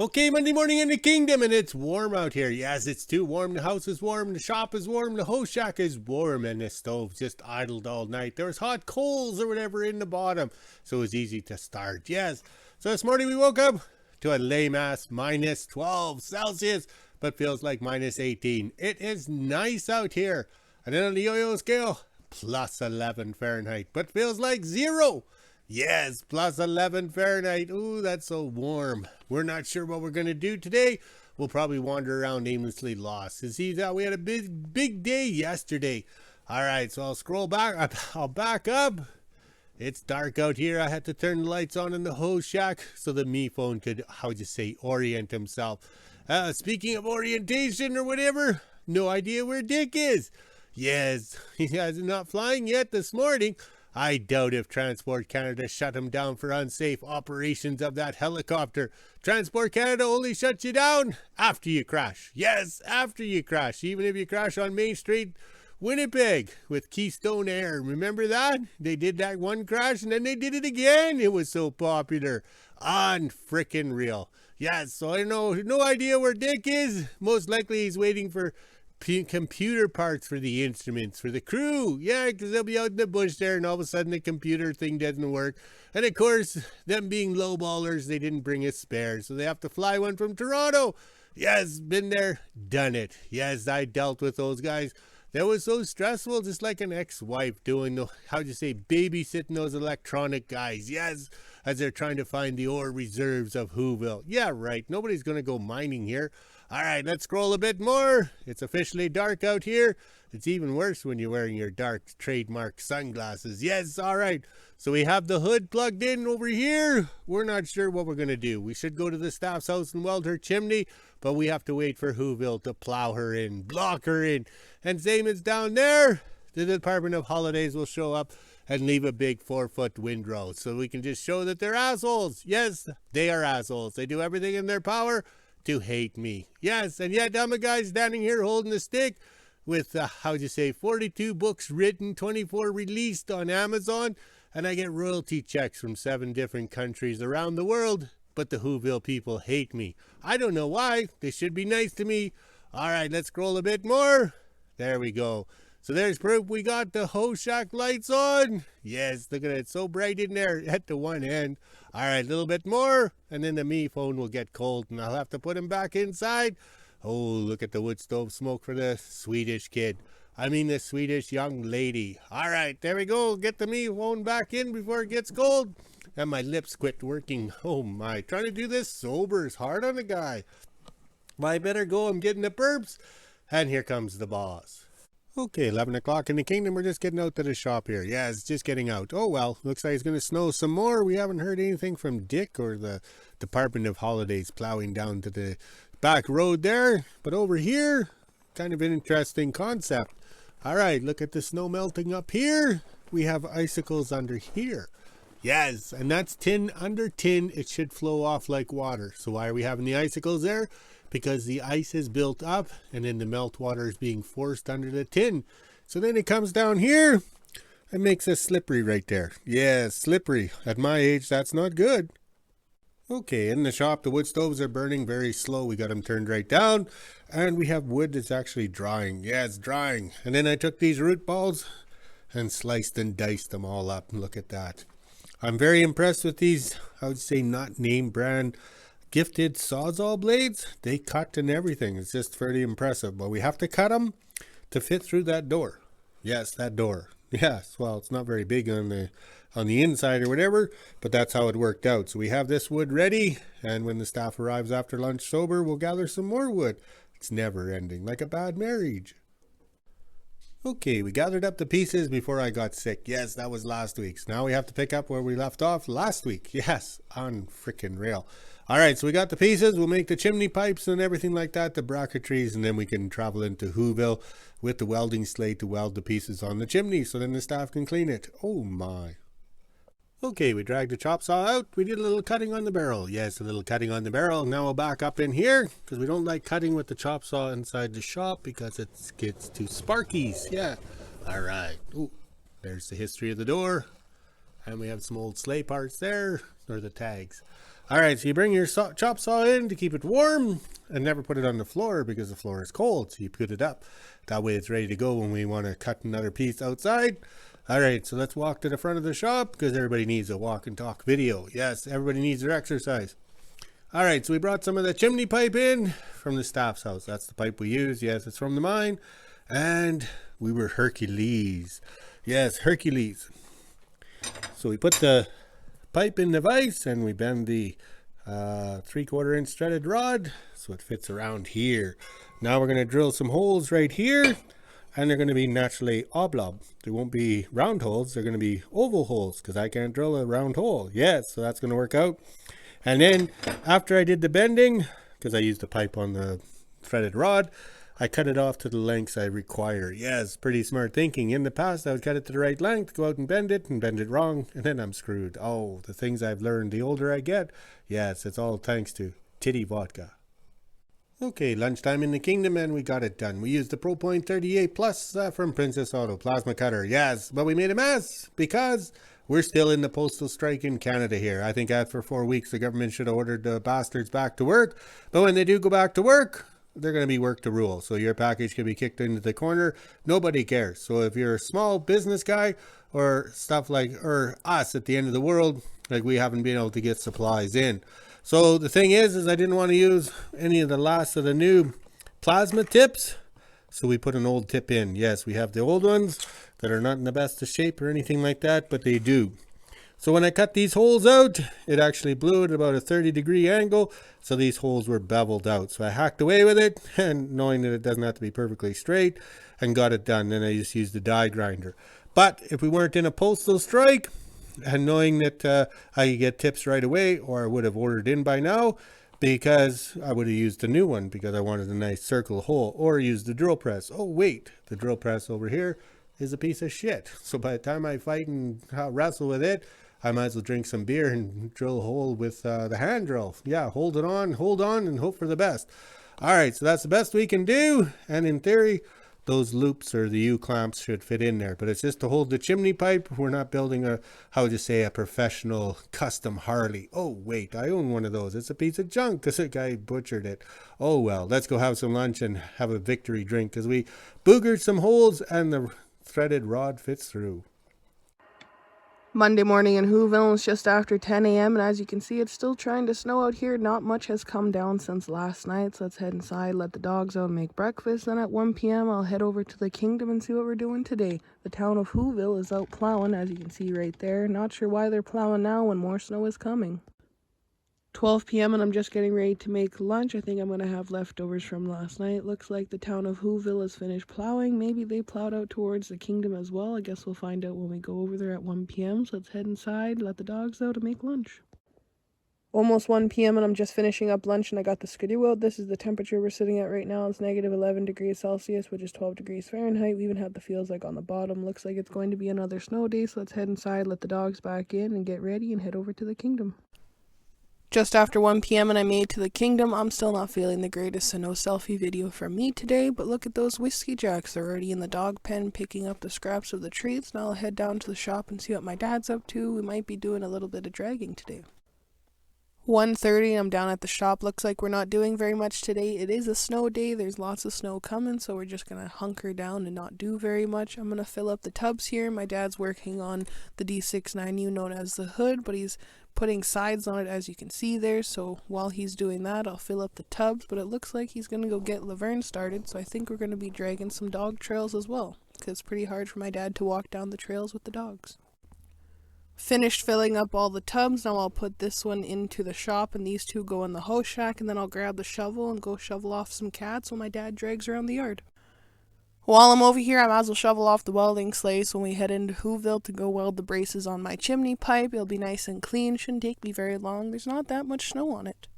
Okay, Monday morning in the kingdom, and it's warm out here. Yes, it's too warm. The house is warm, the shop is warm, the whole shack is warm, and the stove just idled all night. There was hot coals or whatever in the bottom, so it was easy to start. Yes, so this morning we woke up to a lame-ass minus 12 Celsius, but feels like minus 18. It is nice out here. And then on the yo-yo scale, plus 11 Fahrenheit, but feels like 0. Yes, plus 11 Fahrenheit. Ooh, that's so warm. We're not sure what we're going to do today. We'll probably wander around aimlessly lost. You see that we had a big day yesterday. All right, so I'll scroll back. I'll back up. It's dark out here. I had to turn the lights on in the whole shack so the me phone could, orient himself. Speaking of orientation or whatever, no idea where Dick is. Yes, he has not flying yet this morning. I doubt if Transport Canada shut him down for unsafe operations of that helicopter. Transport Canada only shuts you down after you crash. Yes, after you crash. Even if you crash on Main Street, Winnipeg, with Keystone Air. Remember that? They did that one crash and then they did it again. It was so popular. Unfrickin' real. Yes, so I know, no idea where Dick is. Most likely he's waiting for computer parts for the instruments for the crew. Yeah, because they'll be out in the bush there and all of a sudden the computer thing doesn't work. And of course, them being lowballers, they didn't bring a spare, so they have to fly one from Toronto. Yes, been there, done it. Yes, I dealt with those guys. That was so stressful, just like an ex-wife doing the, babysitting those electronic guys. Yes, as they're trying to find the ore reserves of WHO-ville. Yeah, right, nobody's going to go mining here. All right, let's scroll a bit more. It's officially dark out here. It's even worse when you're wearing your dark trademark sunglasses. Yes, all right. So we have the hood plugged in over here. We're not sure what we're going to do. We should go to the staff's house and weld her chimney, but we have to wait for WHO-ville to plow her in, block her in. And same as down there, the Department of Holidays will show up and leave a big 4-foot windrow so we can just show that they're assholes. Yes, they are assholes. They do everything in their power to hate me. Yes, and yet I'm a guy standing here holding a stick with 42 books written, 24 released on Amazon, and I get royalty checks from 7 different countries around the world, but the WHO-ville people hate me. I don't know why. They should be nice to me. All right, let's scroll a bit more. There we go. So there's proof we got the whole shack lights on. Yes, look at it, so bright in there at the one end. All right, a little bit more, and then the me phone will get cold, and I'll have to put him back inside. Oh, look at the wood stove smoke for the Swedish kid. I mean the Swedish young lady. All right, there we go. Get the me phone back in before it gets cold. And my lips quit working. Oh my, trying to do this sober is hard on a guy. Well, I better go. I'm getting the burps. And here comes the boss. Okay, 11 o'clock in the kingdom. We're just getting out to the shop here. Yeah, it's just getting out. Oh, well, looks like it's going to snow some more. We haven't heard anything from Dick or the Department of Holidays plowing down to the back road there. But over here, kind of an interesting concept. All right, look at the snow melting up here. We have icicles under here. Yes, and that's tin under tin. It should flow off like water. So why are we having the icicles there? Because the ice is built up and then the meltwater is being forced under the tin. So then it comes down here and makes us slippery right there. Yeah, slippery. At my age, that's not good. Okay, in the shop, the wood stoves are burning very slow. We got them turned right down. And we have wood that's actually drying. Yeah, it's drying. And then I took these root balls and sliced and diced them all up. Look at that. I'm very impressed with these, not name brand gifted Sawzall blades. They cut and everything. It's just fairly impressive. But we have to cut them to fit through that door. Yes, that door. Yes, well, it's not very big on the inside or whatever, but that's how it worked out. So we have this wood ready, and when the staff arrives after lunch sober, we'll gather some more wood. It's never ending, like a bad marriage. Okay, we gathered up the pieces before I got sick. Yes, that was last week's. Now we have to pick up where we left off last week. Yes, on frickin' rail. All right, so we got the pieces. We'll make the chimney pipes and everything like that, the bracketries, and then we can travel into WHO-ville with the welding slate to weld the pieces on the chimney so then the staff can clean it. Oh my. Okay, we dragged the chop saw out. We did a little cutting on the barrel. Yes, a little cutting on the barrel. Now we'll back up in here because we don't like cutting with the chop saw inside the shop because it gets too sparkies. Yeah. All right. Ooh, there's the history of the door. And we have some old sleigh parts there, or the tags. Alright, so you bring your chop saw in to keep it warm and never put it on the floor because the floor is cold. So you put it up. That way it's ready to go when we want to cut another piece outside. Alright, so let's walk to the front of the shop because everybody needs a walk and talk video. Yes, everybody needs their exercise. Alright, so we brought some of the chimney pipe in from the staff's house. That's the pipe we use. Yes, it's from the mine. And we were Hercules. Yes, Hercules. So we put the pipe in the vise and we bend the 3/4 inch threaded rod so it fits around here. Now we're going to drill some holes right here, and they're going to be naturally oblong. They won't be round holes, they're going to be oval holes because I can't drill a round hole. Yes, so that's going to work out. And then after I did the bending, because I used the pipe on the threaded rod, I cut it off to the lengths I require. Yes, pretty smart thinking. In the past, I would cut it to the right length, go out and bend it wrong, and then I'm screwed. Oh, the things I've learned the older I get. Yes, it's all thanks to titty vodka. Okay, lunchtime in the kingdom, and we got it done. We used the ProPoint 38 Plus from Princess Auto plasma cutter. Yes, but we made a mess because we're still in the postal strike in Canada here. I think after 4 weeks, the government should have ordered the bastards back to work. But when they do go back to work, they're going to be work to rule. So your package can be kicked into the corner. Nobody cares. So if you're a small business guy or stuff like, or us at the end of the world, like we haven't been able to get supplies in. So the thing is I didn't want to use any of the last of the new plasma tips. So we put an old tip in. Yes, we have the old ones that are not in the best of shape or anything like that, but they do. So when I cut these holes out, it actually blew at about a 30-degree angle. So these holes were beveled out. So I hacked away with it, and knowing that it doesn't have to be perfectly straight, and got it done. Then I just used the die grinder. But if we weren't in a postal strike, and knowing that I could get tips right away, or I would have ordered in by now, because I would have used a new one because I wanted a nice circle hole, or used the drill press. Oh wait, the drill press over here is a piece of shit. So by the time I fight and wrestle with it, I might as well drink some beer and drill a hole with the hand drill. Yeah, hold on, and hope for the best. All right, so that's the best we can do. And in theory, those loops or the U-clamps should fit in there. But it's just to hold the chimney pipe. We're not building a, how would you say, a professional custom Harley. Oh, wait, I own one of those. It's a piece of junk because a guy butchered it. Oh, well, let's go have some lunch and have a victory drink because we boogered some holes and the threaded rod fits through. Monday morning in WHO-ville, it's just after 10 a.m. and as you can see, it's still trying to snow out here. Not much has come down since last night, so let's head inside, let the dogs out and make breakfast. Then at 1 p.m. I'll head over to the kingdom and see what we're doing today. The town of WHO-ville is out plowing, as you can see right there. Not sure why they're plowing now when more snow is coming. 12 p.m. and I'm just getting ready to make lunch. I think I'm going to have leftovers from last night. Looks like the town of WHO-ville is finished plowing. Maybe they plowed out towards the kingdom as well. I guess we'll find out when we go over there at 1 p.m. So let's head inside, let the dogs out and make lunch. Almost 1 p.m. and I'm just finishing up lunch and I got the schedule out. This is the temperature we're sitting at right now. It's negative 11 degrees Celsius, which is 12 degrees Fahrenheit. We even have the feels like on the bottom. Looks like it's going to be another snow day. So let's head inside, let the dogs back in and get ready and head over to the kingdom. Just after 1 p.m. and I made it to the kingdom. I'm still not feeling the greatest, so no selfie video from me today, but look at those whiskey jacks. They're already in the dog pen picking up the scraps of the treats. Now I'll head down to the shop and see what my dad's up to. We might be doing a little bit of dragging today. 1:30, I'm down at the shop. Looks like we're not doing very much today. It is a snow day. There's lots of snow coming, so we're just going to hunker down and not do very much. I'm going to fill up the tubs here. My dad's working on the D69U known as the hood, but he's putting sides on it as you can see there. So while he's doing that, I'll fill up the tubs, but it looks like he's going to go get Laverne started. So I think we're going to be dragging some dog trails as well, because it's pretty hard for my dad to walk down the trails with the dogs. Finished filling up all the tubs. Now I'll put this one into the shop and these two go in the hose shack, and then I'll grab the shovel and go shovel off some cats while my dad drags around the yard. While I'm over here, I might as well shovel off the welding slates when we head into WHO-ville to go weld the braces on my chimney pipe. It'll be nice and clean. Shouldn't take me very long. There's not that much snow on it.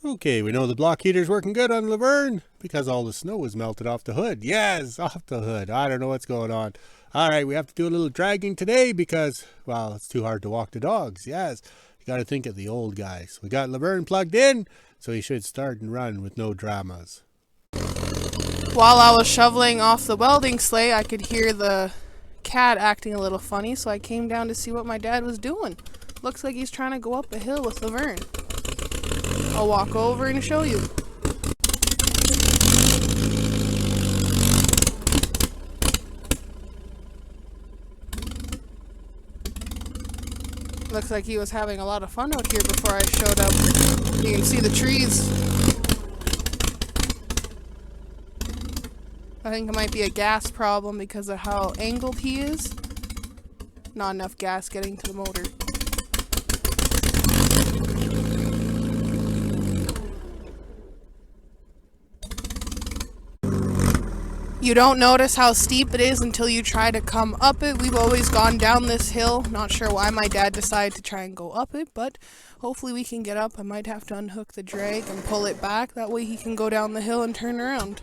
Okay, we know the block heater's working good on Laverne because all the snow was melted off the hood. Yes, off the hood. I don't know what's going on. All right, we have to do a little dragging today because, well, it's too hard to walk the dogs. Yes, you got to think of the old guys. We got Laverne plugged in, so he should start and run with no dramas. While I was shoveling off the welding slate, I could hear the cat acting a little funny, so I came down to see what my dad was doing. Looks like he's trying to go up a hill with Laverne. I'll walk over and show you. Looks like he was having a lot of fun out here before I showed up. You can see the trees. I think it might be a gas problem because of how angled he is. Not enough gas getting to the motor. You don't notice how steep it is until you try to come up it. We've always gone down this hill. Not sure why my dad decided to try and go up it, but hopefully we can get up. I might have to unhook the drag and pull it back. That way he can go down the hill and turn around.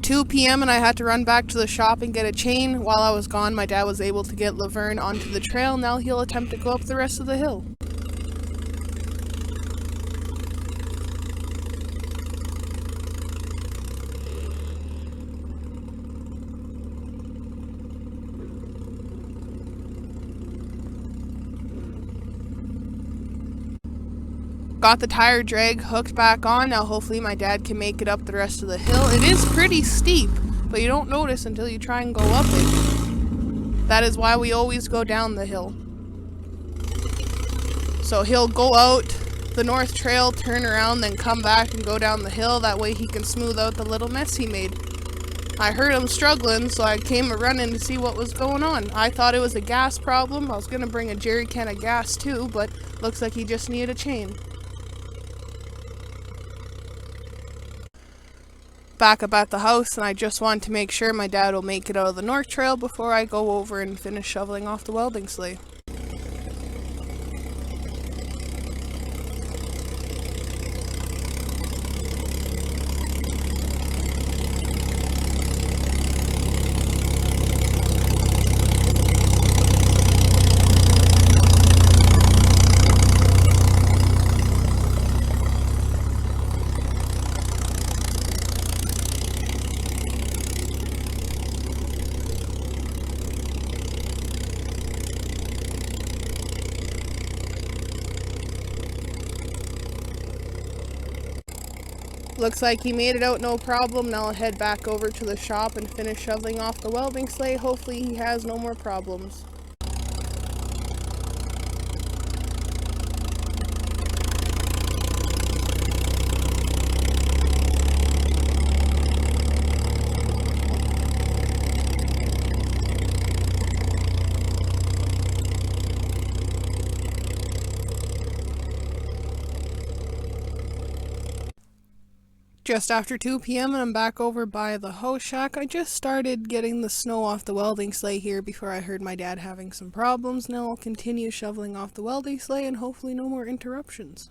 2 p.m. and I had to run back to the shop and get a chain. While I was gone, my dad was able to get Laverne onto the trail. Now he'll attempt to go up the rest of the hill. Got the tire drag hooked back on. Now hopefully my dad can make it up the rest of the hill. It is pretty steep, but you don't notice until you try and go up it. That is why we always go down the hill. So he'll go out the north trail, turn around, then come back and go down the hill. That way he can smooth out the little mess he made. I heard him struggling, so I came running to see what was going on. I thought it was a gas problem. I was going to bring a jerry can of gas too, but looks like he just needed a chain. Back up at the house, and I just want to make sure my dad will make it out of the north trail before I go over and finish shoveling off the welding sleigh. Looks like he made it out no problem. Now I'll head back over to the shop and finish shoveling off the welding sleigh. Hopefully he has no more problems. Just after 2 p.m. and I'm back over by the house shack. I just started getting the snow off the welding sleigh here before I heard my dad having some problems. Now I'll continue shoveling off the welding sleigh and hopefully no more interruptions.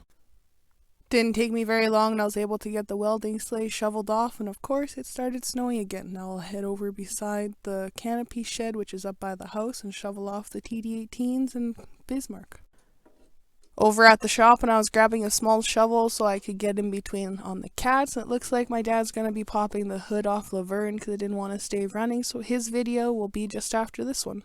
Didn't take me very long and I was able to get the welding sleigh shoveled off, and of course it started snowing again. Now I'll head over beside the canopy shed, which is up by the house, and shovel off the TD18s and Bismarck. Over at the shop, and I was grabbing a small shovel so I could get in between on the cats. It looks like my dad's going to be popping the hood off Laverne because I didn't want to stay running, so his video will be just after this one.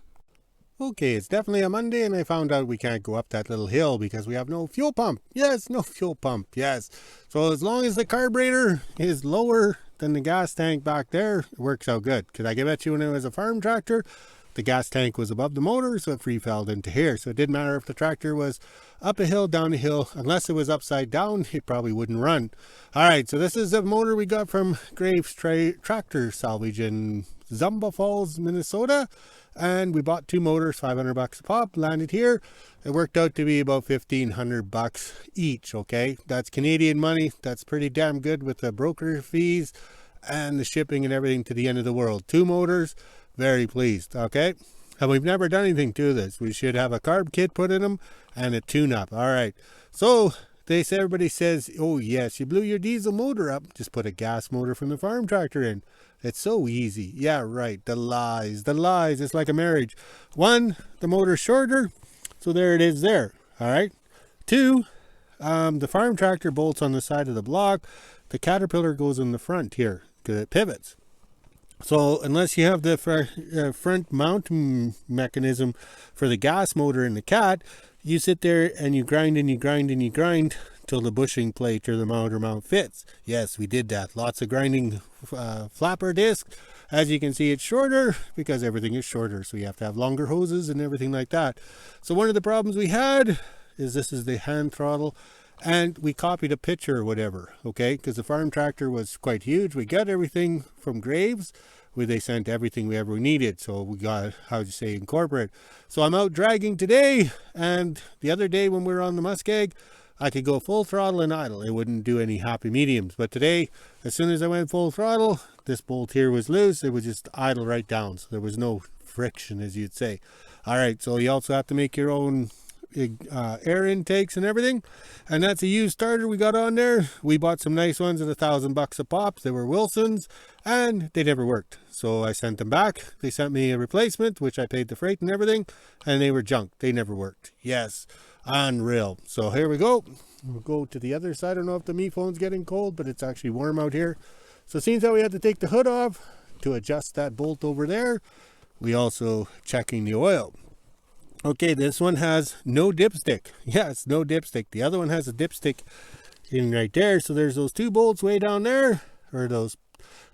Okay, it's definitely a Monday, and I found out we can't go up that little hill because we have no fuel pump. Yes, no fuel pump, yes. So as long as the carburetor is lower than the gas tank back there, it works out good. Because I bet you when it was a farm tractor, the gas tank was above the motor, so it free-felled into here. So it didn't matter if the tractor was up a hill, down a hill. Unless it was upside down, it probably wouldn't run. All right, so this is the motor we got from Graves Tractor Salvage in Zumba Falls, Minnesota. And we bought 2 motors, $500 a pop, landed here. It worked out to be about $1,500 each, okay? That's Canadian money. That's pretty damn good with the broker fees and the shipping and everything to the end of the world. 2 motors. Very pleased, okay? And we've never done anything to this. We should have a carb kit put in them and a tune-up. All right. So everybody says, oh yes, you blew your diesel motor up. Just put a gas motor from the farm tractor in. It's so easy. Yeah, right. The lies. It's like a marriage. 1, the motor's shorter, so there it is there. All right. 2, the farm tractor bolts on the side of the block. The Caterpillar goes in the front here because it pivots. So unless you have the front mounting mechanism for the gas motor in the Cat, you sit there and you grind and you grind and you grind till the bushing plate or the mounter mount fits. Yes, we did that. Lots of grinding flapper disc. As you can see, it's shorter because everything is shorter, so you have to have longer hoses and everything like that. So one of the problems we had is this is the hand throttle, and we copied a picture or whatever, okay, because the farm tractor was quite huge. We got everything from Graves, where they sent everything we ever needed, so we got, how do you say, incorporate. So I'm out dragging today, and the other day when we were on the muskeg, I could go full throttle and idle. It wouldn't do any happy mediums. But today, as soon as I went full throttle, this bolt here was loose. It would just idle right down, so there was no friction, as you'd say. All right, so you also have to make your own air intakes and everything, and that's a used starter we got on there. We bought some nice ones at $1,000 a pop. They were Wilson's, and they never worked, so I sent them back. They sent me a replacement, which I paid the freight and everything, and they were junk. They never worked. Yes, unreal. So here we go. We'll go to the other side. I don't know if the me phone's getting cold, but it's actually warm out here. So it seems that we had to take the hood off to adjust that bolt over there. We also checking the oil. Okay, this one has no dipstick. Yes, no dipstick. The other one has a dipstick in right there. So there's those two bolts way down there, or those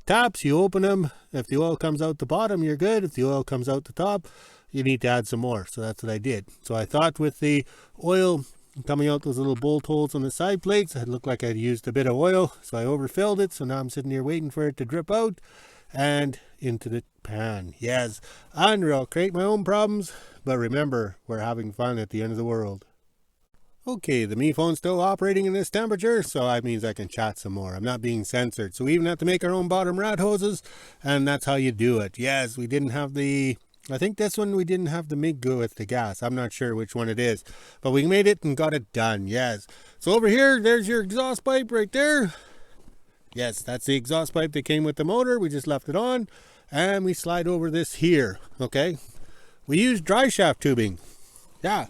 taps. You open them. If the oil comes out the bottom, you're good. If the oil comes out the top, you need to add some more. So that's what I did. So I thought with the oil coming out those little bolt holes on the side plates, it looked like I'd used a bit of oil. So I overfilled it. So now I'm sitting here waiting for it to drip out and into the pan. Yes, unreal. Create my own problems. But remember, we're having fun at the end of the world. Okay, the me phone's still operating in this temperature, so that means I can chat some more. I'm not being censored. So we even have to make our own bottom rat hoses, and that's how you do it. Yes, we didn't have the, I think this one we didn't have the MIG go with the gas. I'm not sure which one it is, but we made it and got it done. Yes. So over here, there's your exhaust pipe right there. Yes, that's the exhaust pipe that came with the motor. We just left it on, and we slide over this here, okay? We use dry shaft tubing. Yeah,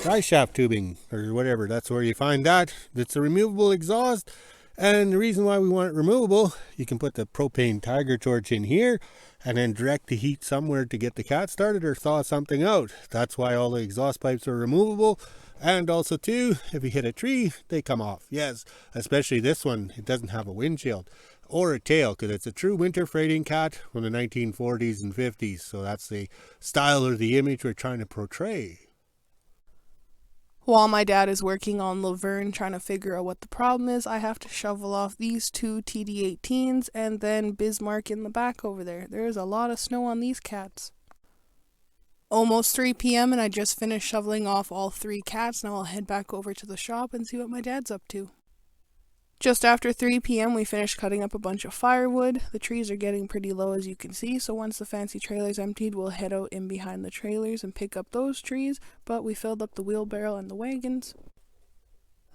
dry shaft tubing or whatever. That's where you find that. It's a removable exhaust. And the reason why we want it removable, you can put the propane tiger torch in here and then direct the heat somewhere to get the cat started or thaw something out. That's why all the exhaust pipes are removable. And also too, if you hit a tree, they come off. Yes, especially this one. It doesn't have a windshield or a tail, because it's a true winter freighting cat from the 1940s and 50s. So that's the style or the image we're trying to portray. While my dad is working on Laverne trying to figure out what the problem is, I have to shovel off these two TD18s and then Bismarck in the back over there. There is a lot of snow on these cats. Almost 3 p.m. and I just finished shoveling off all 3 cats. Now I'll head back over to the shop and see what my dad's up to. Just after 3 p.m. we finished cutting up a bunch of firewood. The trees are getting pretty low, as you can see, so once the fancy trailer's emptied, we'll head out in behind the trailers and pick up those trees, but we filled up the wheelbarrow and the wagons.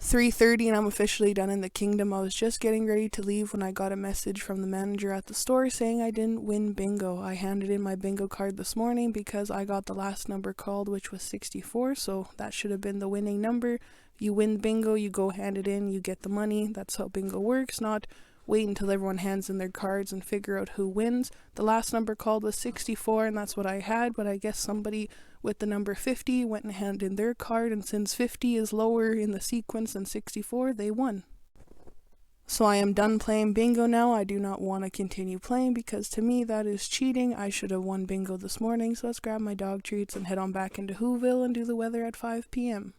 3:30 and I'm officially done in the kingdom. I was just getting ready to leave when I got a message from the manager at the store saying I didn't win bingo. I handed in my bingo card this morning because I got the last number called, which was 64, so that should have been the winning number. You win bingo, you go hand it in, you get the money. That's how bingo works, not wait until everyone hands in their cards and figure out who wins. The last number called was 64 and that's what I had, but I guess somebody with the number 50 went and handed in their card, and since 50 is lower in the sequence than 64, they won. So I am done playing bingo now. I do not want to continue playing because to me that is cheating. I should have won bingo this morning, so let's grab my dog treats and head on back into WHO-ville and do the weather at 5 p.m.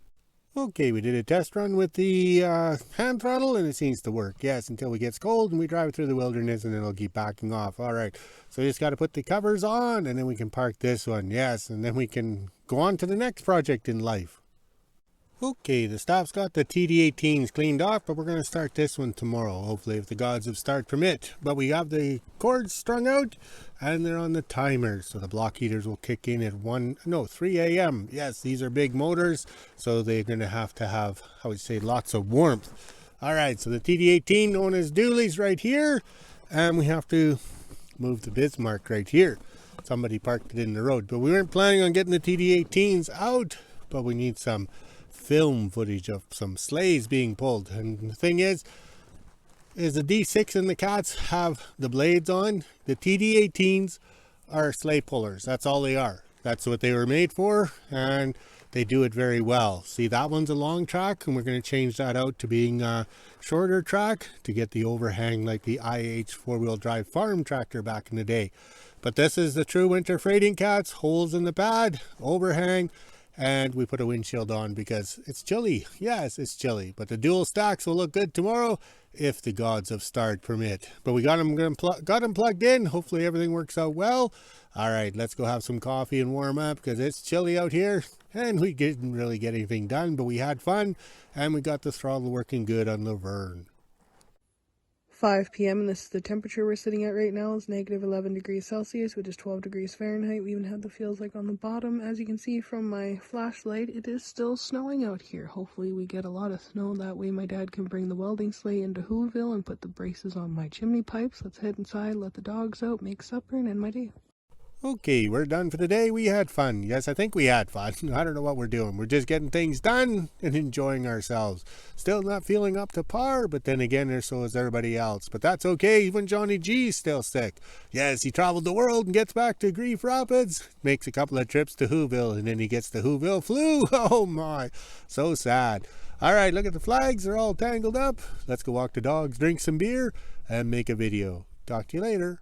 Okay, we did a test run with the hand throttle, and it seems to work. Yes, until it gets cold and we drive through the wilderness and it'll keep backing off. All right, so we just got to put the covers on and then we can park this one. Yes, and then we can go on to the next project in life. Okay, the staff's got the TD18s cleaned off, but we're going to start this one tomorrow, hopefully, if the gods of start permit. But we have the cords strung out, and they're on the timer, so the block heaters will kick in at 3 a.m. Yes, these are big motors, so they're going to have, I would say, lots of warmth. All right, so the TD18, known as Dooley's right here, and we have to move the Bismarck right here. Somebody parked it in the road, but we weren't planning on getting the TD18s out, but we need some film footage of some sleighs being pulled. And the thing is the D6 and the cats have the blades on. The TD18s are sleigh pullers. That's all they are. That's what they were made for, and they do it very well. See, that one's a long track, and we're going to change that out to being a shorter track to get the overhang like the IH four-wheel drive farm tractor back in the day. But this is the true winter freighting cats, holes in the pad, overhang, and we put a windshield on because it's chilly. Yes, it's chilly, but the dual stacks will look good tomorrow if the gods of start permit. But we got them plugged in. Hopefully everything works out well. All right, let's go have some coffee and warm up because it's chilly out here and we didn't really get anything done, but we had fun and we got the throttle working good on Laverne. 5 p.m. and this is the temperature we're sitting at right now is negative 11 degrees Celsius, which is 12 degrees Fahrenheit. We even have the feels like on the bottom. As you can see from my flashlight, it is still snowing out here. Hopefully we get a lot of snow. That way my dad can bring the welding sleigh into WHO-ville and put the braces on my chimney pipes. Let's head inside, let the dogs out, make supper, and end my day. Okay, we're done for today. We had fun. Yes, I think we had fun. I don't know what we're doing. We're just getting things done and enjoying ourselves. Still not feeling up to par, but then again, so is everybody else. But that's okay. Even Johnny G's still sick. Yes, he traveled the world and gets back to Grief Rapids. Makes a couple of trips to WHO-ville, and then he gets the WHO-ville flu. Oh my, so sad. All right, look at the flags. They're all tangled up. Let's go walk the dogs, drink some beer, and make a video. Talk to you later.